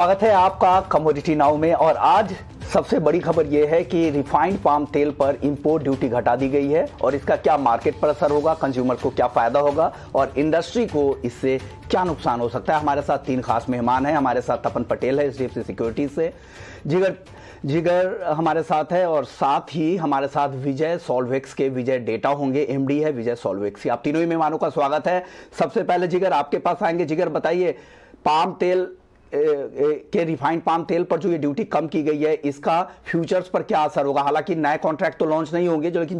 स्वागत है आपका कमोडिटी नाउ में। और आज सबसे बड़ी खबर यह है कि रिफाइंड पाम तेल पर इंपोर्ट ड्यूटी घटा दी गई है और इसका क्या मार्केट पर असर होगा, कंज्यूमर को क्या फायदा होगा और इंडस्ट्री को इससे क्या नुकसान हो सकता है। हमारे साथ तीन खास मेहमान हैं। हमारे साथ तपन पटेल है एचडीएफसी सिक्योरिटीज से, जिगर हमारे साथ है और साथ ही हमारे साथ विजय सॉल्वेक्स के विजय डेटा होंगे, एमडी है विजय सॉल्वेक्स। आप तीनों ही मेहमानों का स्वागत है। सबसे पहले जिगर आपके पास आएंगे। जिगर बताइए, पाम तेल के रिफाइंड पाम तेल पर जो ये ड्यूटी कम की गई है इसका फ्यूचर्स पर क्या असर होगा। हालांकि नए कॉन्ट्रैक्ट तो लॉन्च नहीं होंगे, लेकिन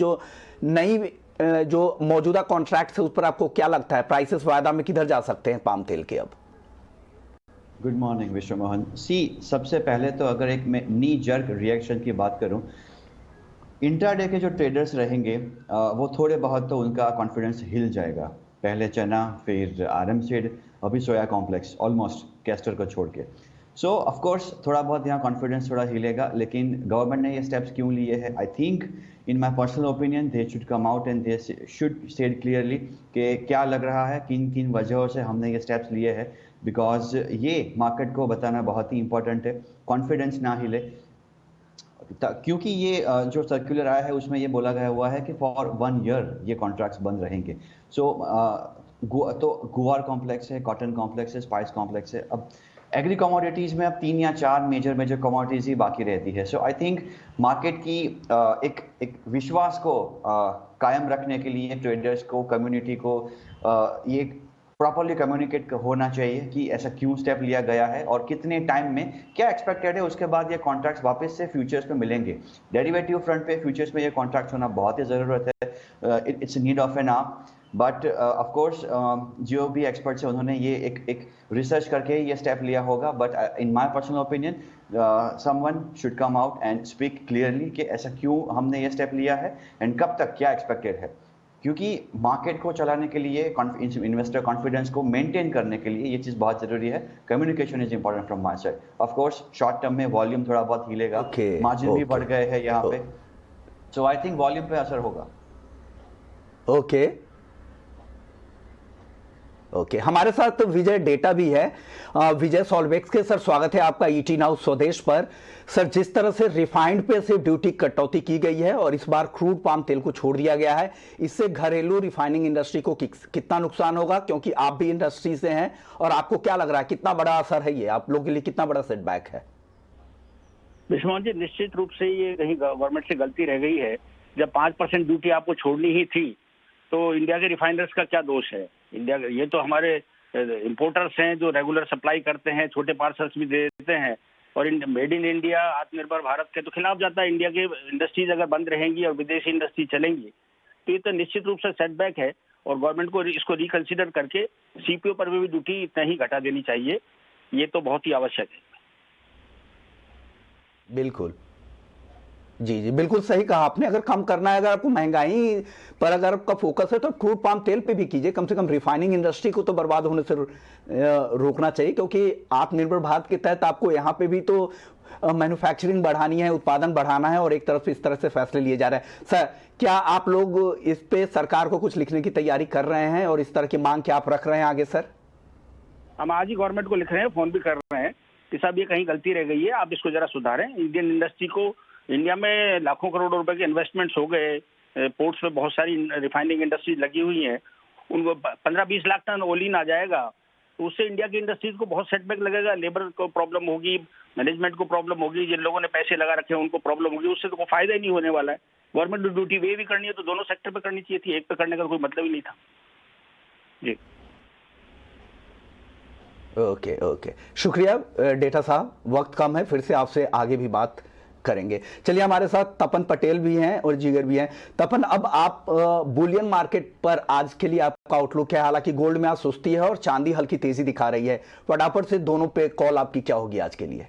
जो मौजूदा कॉन्ट्रैक्ट है उस पर आपको क्या लगता है, प्राइसेस वायदा में किधर जा सकते हैं पाम तेल के अब? गुड मॉर्निंग विश्व मोहन। सबसे पहले तो अगर एक मैं नी जर्क रिएक्शन की बात करूं, इंट्राडे के जो ट्रेडर्स रहेंगे वो थोड़े बहुत तो उनका कॉन्फिडेंस हिल जाएगा। पहले चना, फिर आरएम सीड, अभी सोया कॉम्प्लेक्स, ऑलमोस्ट कैस्टर को छोड़ के। सो ऑफ कोर्स थोड़ा बहुत यहाँ कॉन्फिडेंस थोड़ा हिलेगा, लेकिन गवर्नमेंट ने ये स्टेप्स क्यों लिए हैं? I think in my personal opinion they should come out and they should state clearly कि क्या लग रहा है, किन किन वजहों से हमने ये स्टेप्स लिए हैं, बिकॉज ये मार्केट को बताना बहुत ही इंपॉर्टेंट है। कॉन्फिडेंस ना हिले, क्योंकि ये जो सर्कुलर आया है उसमें ये बोला गया हुआ है कि फॉर 1 ईयर ये कॉन्ट्रैक्ट्स बंद रहेंगे। तो गुआर कॉम्प्लेक्स है, कॉटन कॉम्प्लेक्स है, स्पाइस कॉम्प्लेक्स है। अब एग्री कमोडिटीज़ में अब 3 या 4 मेजर कमोडिटीज़ ही बाकी रहती है। सो आई थिंक मार्केट की एक विश्वास को कायम रखने के लिए ट्रेडर्स को, कम्युनिटी को ये प्रॉपरली कम्युनिकेट होना चाहिए कि ऐसा क्यों स्टेप लिया गया है और कितने टाइम में क्या एक्सपेक्टेड है। उसके बाद ये कॉन्ट्रैक्ट्स वापस से फ्यूचर्स में मिलेंगे। डेरिवेटिव फ्रंट पे फ्यूचर्स में ये कॉन्ट्रैक्ट्स होना बहुत ही ज़रूरत है। It's need of an hour. But of course जो भी एक्सपर्ट्स हैं उन्होंने ये एक रिसर्च करके ये स्टेप लिया होगा। But in my personal opinion someone should come out and speak clearly कि ऐसा क्यों हमने ये स्टेप लिया है एंड कब तक क्या एक्सपेक्टेड है। क्योंकि मार्केट को चलाने के लिए, इन्वेस्टर कॉन्फिडेंस को मेंटेन करने के लिए ये चीज़ बहुत ज़रूरी है। Communication is important from my side. Of course short term में वॉल्यूम थोड़ा बहुत हिलेगा, मार्जिन भी बढ़ गए हैं यहाँ पे। सो आई थिंक वॉल्यूम पे असर होगा। ओके, हमारे साथ विजय डेटा भी है, विजय सॉल्वेक्स के। सर स्वागत है आपका ईटी नाउ स्वदेश पर। सर, जिस तरह से रिफाइंड पे से ड्यूटी कटौती की गई है और इस बार क्रूड पाम तेल को छोड़ दिया गया है, इससे घरेलू रिफाइनिंग इंडस्ट्री को कितना नुकसान होगा, क्योंकि आप भी इंडस्ट्री से हैं, और आपको क्या लग रहा है कितना बड़ा असर है ये आप लोगों के लिए, कितना बड़ा सेटबैक है? विश्वमोहन जी, निश्चित रूप से ये कहीं गवर्नमेंट से गलती रह गई है। जब 5% ड्यूटी आपको छोड़नी ही थी तो इंडिया के रिफाइनर्स का क्या दोष है? ये तो हमारे इंपोर्टर्स हैं जो रेगुलर सप्लाई करते हैं, छोटे पार्सल्स भी देते हैं, और मेड इन इंडिया, आत्मनिर्भर भारत के तो खिलाफ जाता है। इंडिया के इंडस्ट्रीज अगर बंद रहेंगी और विदेशी इंडस्ट्री चलेंगी तो ये तो निश्चित रूप से सेटबैक है, और गवर्नमेंट को इसको रिकंसिडर करके सीपीओ पर भी ड्यूटी इतना ही घटा देनी चाहिए। ये तो बहुत ही आवश्यक है। बिल्कुल, जी बिल्कुल सही कहा आपने। अगर कम करना है, अगर आपको महंगाई पर अगर आपका फोकस है तो क्रूड पाम तेल पे भी कीजिए। कम से कम रिफाइनिंग इंडस्ट्री को तो बर्बाद होने से रोकना चाहिए, क्योंकि आत्मनिर्भर भारत के तहत आपको यहाँ पे भी तो मैन्युफैक्चरिंग बढ़ानी है, उत्पादन बढ़ाना है, और एक तरफ इस तरह से फैसले लिए जा रहे हैं। सर, क्या आप लोग इस पे सरकार को कुछ लिखने की तैयारी कर रहे हैं और इस तरह की मांग क्या आप रख रहे हैं आगे? सर, हम आज ही गवर्नमेंट को लिख रहे हैं, फोन भी कर रहे हैं कि साहब ये कहीं गलती रह गई है, आप इसको जरा सुधारें। इंडियन इंडस्ट्री को, इंडिया में लाखों करोड़ रुपए के इन्वेस्टमेंट्स हो गए, पोर्ट्स पे बहुत सारी रिफाइनिंग इंडस्ट्रीज लगी हुई हैं, उनको 15-20 लाख टन ओलिन आ जाएगा, तो उससे इंडिया की इंडस्ट्रीज को बहुत सेटबैक लगेगा। लेबर को प्रॉब्लम होगी, मैनेजमेंट को प्रॉब्लम होगी, जिन लोगों ने पैसे लगा रखे हैं उनको प्रॉब्लम होगी, उससे तो कोई फायदा ही नहीं होने वाला है। गवर्नमेंट को ड्यूटी वे भी करनी है तो दोनों सेक्टर पे करनी चाहिए थी, एक पे करने का कोई मतलब ही नहीं था। जी ओके, शुक्रिया डेटा साहब। वक्त कम है, फिर से आपसे आगे भी बात करेंगे। चलिए, हमारे साथ तपन पटेल भी हैं और जिगर भी हैं। तपन, अब आप बुलियन मार्केट पर आज के लिए आपका आउटलुक है? हालांकि गोल्ड में आज सुस्ती है और चांदी हल्की तेजी दिखा रही है। फटाफट से दोनों पे कॉल आपकी क्या होगी आज के लिए?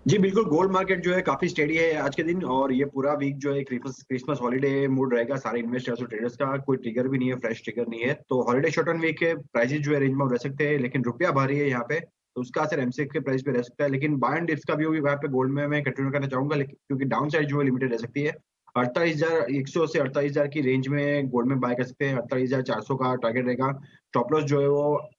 जी बिल्कुल, गोल्ड मार्केट जो है काफी स्टेडी है आज के दिन, और ये पूरा वीक जो है क्रिसमस हॉलीडे मूड रहेगा सारे इन्वेस्टर्स और ट्रेडर्स का। कोई ट्रिगर भी नहीं है, फ्रेश ट्रिगर नहीं है, तो हॉलीडे शॉर्ट टर्म वीक के प्राइसेस जो है रेंज में रह सकते हैं, लेकिन रुपया भारी है यहाँ पे, तो उसका असर एमसीएक्स के प्राइस पे रह सकता है। लेकिन बाय एंड डिप्स का व्यू यहाँ पे गोल्ड में मैं कंटिन्यू करना चाहूंगा, क्योंकि डाउन साइड जो है लिमिटेड रह सकती है। 48,100 से 48,000 की रेंज में गोल्ड में बाय कर सकते हैं। 48,400 का टारगेट रहेगा। स्टॉप लॉस जो है वो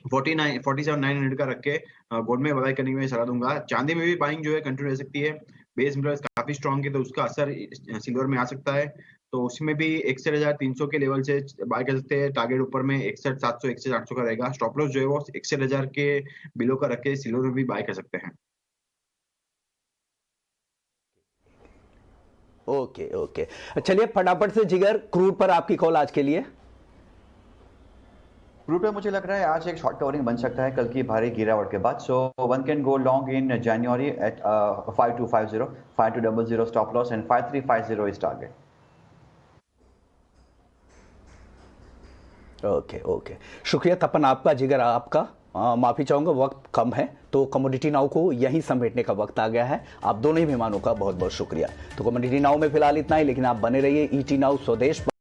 47,900 का रख के गोल्ड में बाय करने की मैं सलाह दूंगा। चांदी में भी बाइंग जो है कंटिन्यू रह सकती है। बेस मेटल्स काफी स्ट्रॉन्ग है तो उसका असर सिल्वर में आ सकता है। तो उसमें भी 61,300 के लेवल से बाय कर सकते हैं। टारगेट ऊपर में 61,700 61,800 का रहेगा। स्टॉप लॉस जो है वो 61,000 के बिलो का रख के सिल्वर में भी बाय कर सकते हैं। ओके ओके, चलिए फटाफट से जिगर क्रूड पर आपकी कॉल आज के लिए। क्रूड पे मुझे लग रहा है आज एक शॉर्ट कवरिंग बन सकता है कल की भारी गिरावट के बाद। So one can go long in January at 5250, 5200 stop loss and 5350 is target. Okay okay, शुक्रिया तपन आपका, जिगर आपका। माफी चाहूंगा वक्त कम है तो कमोडिटी नाउ को यहीं समेटने का वक्त आ गया है। आप दोनों ही मेहमानों का बहुत बहुत शुक्रिया। तो कमोडिटी नाउ में फिलहाल इतना ही, लेकिन आप बने रहिए ईटी नाउ स्वदेश पर।